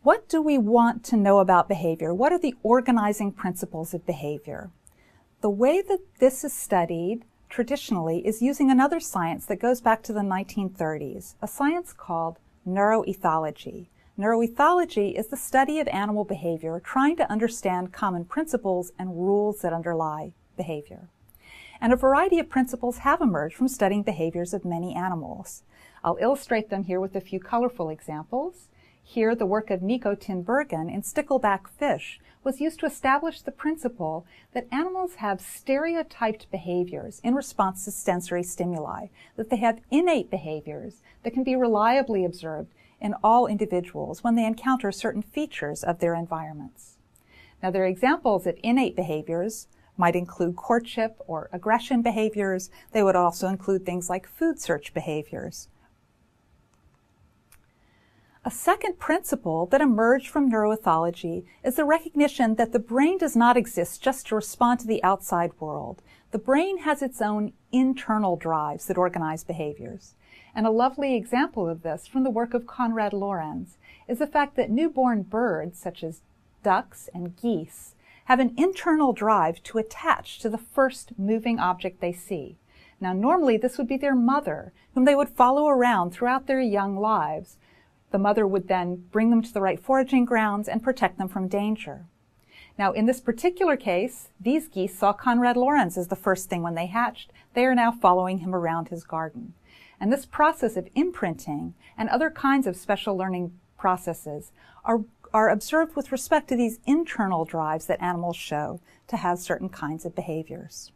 What do we want to know about behavior? What are the organizing principles of behavior? The way that this is studied traditionally is using another science that goes back to the 1930s, a science called neuroethology. Neuroethology is the study of animal behavior, trying to understand common principles and rules that underlie behavior. And a variety of principles have emerged from studying behaviors of many animals. I'll illustrate them here with a few colorful examples. Here, the work of Nico Tinbergen in stickleback fish was used to establish the principle that animals have stereotyped behaviors in response to sensory stimuli, that they have innate behaviors that can be reliably observed in all individuals when they encounter certain features of their environments. Now, their examples of innate behaviors might include courtship or aggression behaviors. They would also include things like food search behaviors. A second principle that emerged from neuroethology is the recognition that the brain does not exist just to respond to the outside world. The brain has its own internal drives that organize behaviors. And a lovely example of this from the work of Konrad Lorenz is the fact that newborn birds, such as ducks and geese, have an internal drive to attach to the first moving object they see. Now, normally this would be their mother, whom they would follow around throughout their young lives. The mother would then bring them to the right foraging grounds and protect them from danger. Now, in this particular case, these geese saw Konrad Lorenz as the first thing when they hatched. They are now following him around his garden. And this process of imprinting and other kinds of special learning processes are observed with respect to these internal drives that animals show to have certain kinds of behaviors.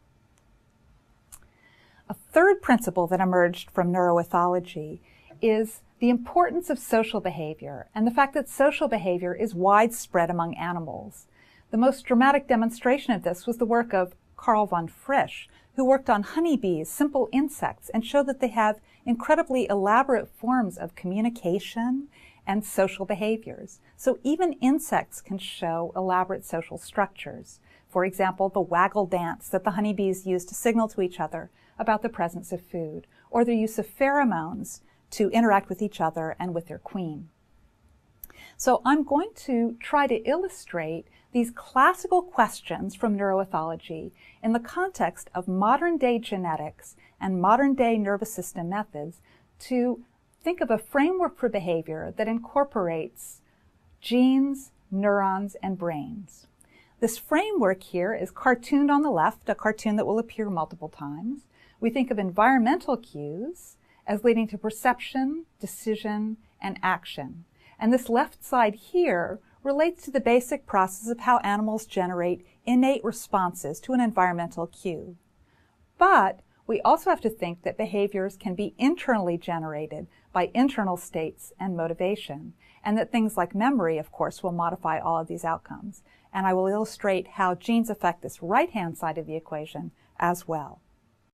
A third principle that emerged from neuroethology is the importance of social behavior and the fact that social behavior is widespread among animals. The most dramatic demonstration of this was the work of Carl von Frisch, who worked on honeybees, simple insects, and showed that they have incredibly elaborate forms of communication and social behaviors. So even insects can show elaborate social structures. For example, the waggle dance that the honeybees use to signal to each other about the presence of food, or their use of pheromones to interact with each other and with their queen. So I'm going to try to illustrate these classical questions from neuroethology in the context of modern-day genetics and modern-day nervous system methods to think of a framework for behavior that incorporates genes, neurons, and brains. This framework here is cartooned on the left, a cartoon that will appear multiple times. We think of environmental cues as leading to perception, decision, and action. And this left side here relates to the basic process of how animals generate innate responses to an environmental cue. But we also have to think that behaviors can be internally generated by internal states and motivation, and that things like memory, of course, will modify all of these outcomes. And I will illustrate how genes affect this right-hand side of the equation as well.